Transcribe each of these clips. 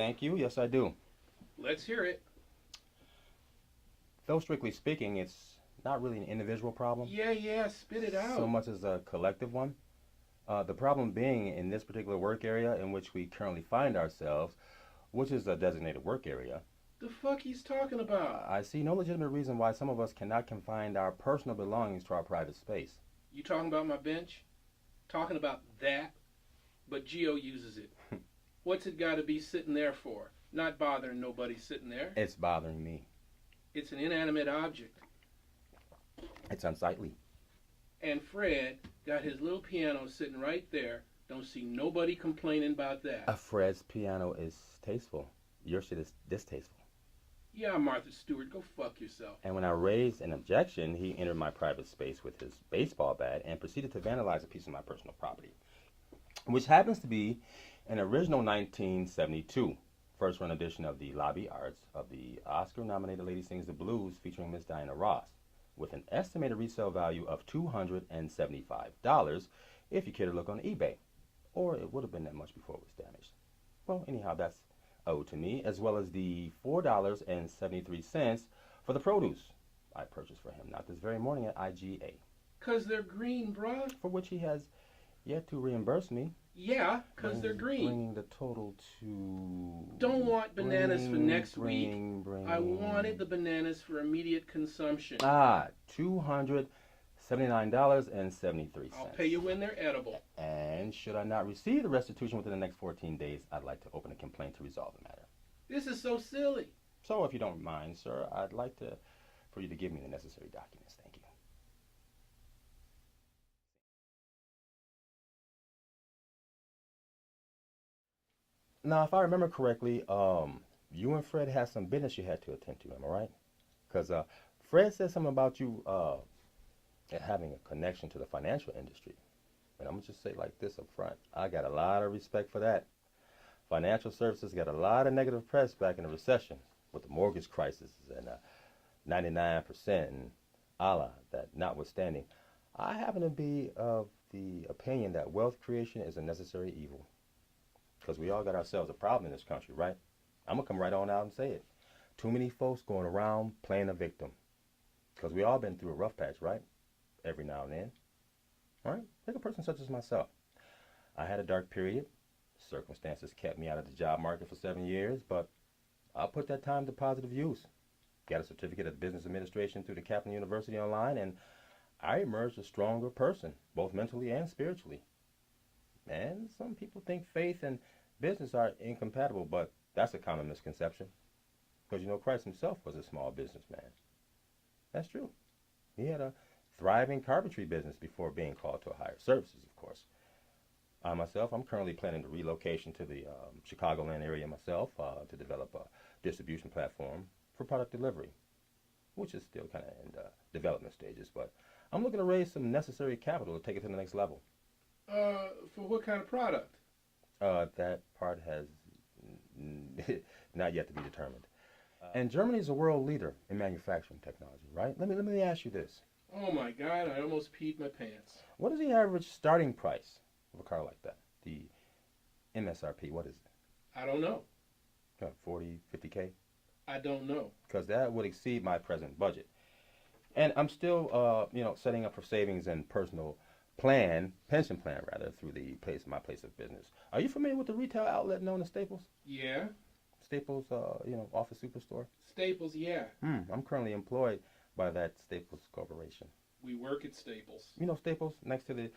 Thank you. Yes, I do. Let's hear it. Though strictly speaking, it's not really an individual problem Yeah, spit it so out. much as a collective one. The problem being in this particular work area in which we currently find ourselves, which is a designated work area, The fuck he's talking about? I see no legitimate reason why some of us cannot confine our personal belongings to our private space. You talking about my bench? Talking about that? But Geo uses it. What's it gotta be sitting there for? Not bothering nobody sitting there. It's bothering me. It's an inanimate object. It's unsightly. And Fred got his little piano sitting right there. Don't see nobody complaining about that. Fred's piano is tasteful. Your shit is distasteful. Yeah, Martha Stewart, go fuck yourself. And when I raised an objection, he entered my private space with his baseball bat and proceeded to vandalize a piece of my personal property, which happens to be an original 1972 first run edition of the Lobby Arts of the Oscar nominated Lady Sings the Blues featuring Miss Diana Ross, with an estimated resale value of $275 if you care to look on eBay. Or it would have been that much before it was damaged. Well, anyhow, that's owed to me, as well as the $4.73 for the produce I purchased for him, not this very morning at IGA, 'Cause they're green, bruh. for which he has yet to reimburse me, Yeah, 'cause they're green. bringing the total to... Don't want bananas for next week. Bring. I wanted the bananas for immediate consumption. $279.73. I'll pay you when they're edible. And should I not receive the restitution within the next 14 days, I'd like to open a complaint to resolve the matter. This is so silly. So if you don't mind, sir, I'd like for you to give me the necessary documents. Thank you. Now, if I remember correctly, you and Fred had some business you had to attend to. Am I right? Because Fred said something about you having a connection to the financial industry. And I'm going to just say like this up front. I got a lot of respect for that. Financial services got a lot of negative press back in the recession with the mortgage crisis and 99% and Allah, that notwithstanding. I happen to be of the opinion that wealth creation is a necessary evil. Because we all got ourselves a problem in this country, right? I'm going to come right on out and say it. Too many folks going around playing a victim. Because we all been through a rough patch, right? Every now and then. All right? Take a person such as myself. I had a dark period. Circumstances kept me out of the job market for 7 years, but I put that time to positive use. Got a certificate of business administration through the Kaplan University online, and I emerged a stronger person, both mentally and spiritually. And some people think faith and business are incompatible, but that's a common misconception. Because Christ himself was a small businessman. That's true. He had a thriving carpentry business before being called to a higher services, of course. I myself, I'm currently planning a relocation to the Chicagoland area myself to develop a distribution platform for product delivery, which is still kind of in the development stages, but I'm looking to raise some necessary capital to take it to the next level. For what kind of product? That part has not yet to be determined. And Germany is a world leader in manufacturing technology, right? Let me ask you this. Oh my God, I almost peed my pants. What is the average starting price of a car like that? The MSRP, what is it? I don't know. 40, 50K? I don't know. Because that would exceed my present budget. And I'm still, setting up for savings and pension plan rather, through my place of business. Are you familiar with the retail outlet known as Staples? Yeah. Staples, office superstore? Staples, yeah. I'm currently employed by that Staples Corporation. We work at Staples. You know Staples, next to the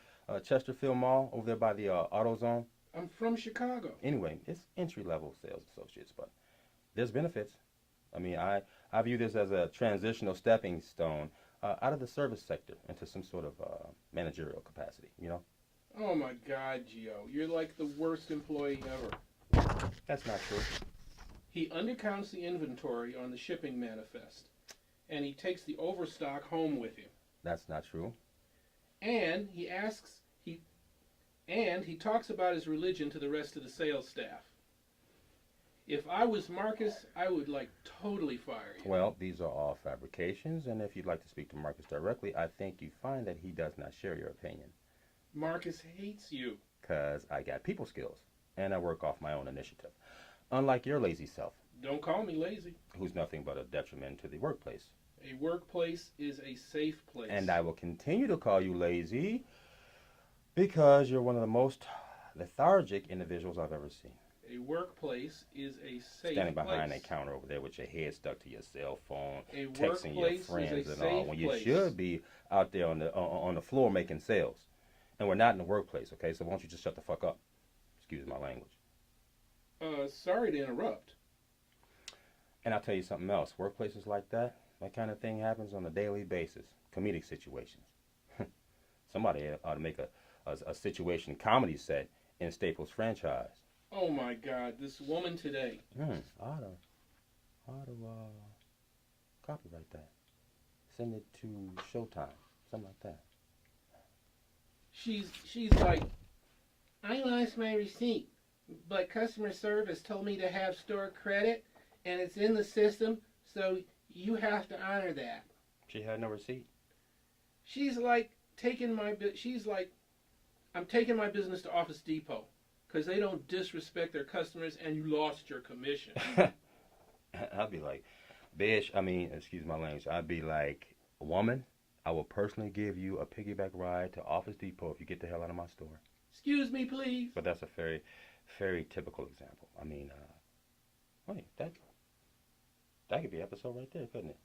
Chesterfield Mall, over there by the AutoZone? I'm from Chicago. Anyway, it's entry-level sales associates, but there's benefits. I mean, I view this as a transitional stepping stone out of the service sector into some sort of managerial capacity, Oh my God, Gio. You're like the worst employee ever. That's not true. He undercounts the inventory on the shipping manifest, and he takes the overstock home with him. That's not true. And he talks about his religion to the rest of the sales staff. If I was Marcus, I would totally fire you. Well, these are all fabrications, and if you'd like to speak to Marcus directly, I think you find that he does not share your opinion. Marcus hates you. Because I got people skills, and I work off my own initiative. Unlike your lazy self, Don't call me lazy. who's nothing but a detriment to the workplace. A workplace is a safe And place. I will continue to call you lazy because you're one of the most lethargic individuals I've ever seen. A workplace is a safe Standing behind place. that counter over there with your head stuck to your cell phone, A texting your workplace is a friends and all, safe when you place. should be out there on the floor making sales. And we're not in the workplace, okay? So why don't you just shut the fuck up? Excuse my language. Sorry to interrupt. And I'll tell you something else. Workplaces like that, that kind of thing happens on a daily basis. Comedic situations. Somebody ought to make a situation comedy set in Staples franchise. Oh my God, this woman today. I ought to copyright that. Send it to Showtime. Something like that. She's like, I lost my receipt, but customer service told me to have store credit, and it's in the system, so you have to honor that. She had no receipt. She's like she's like, I'm taking my business to Office Depot because they don't disrespect their customers, and you lost your commission. I'd be like, bitch, excuse my language. I'd be like, woman, I will personally give you a piggyback ride to Office Depot if you get the hell out of my store. Excuse me, please. But that's a very, very typical example. Wait, that could be an episode right there, couldn't it?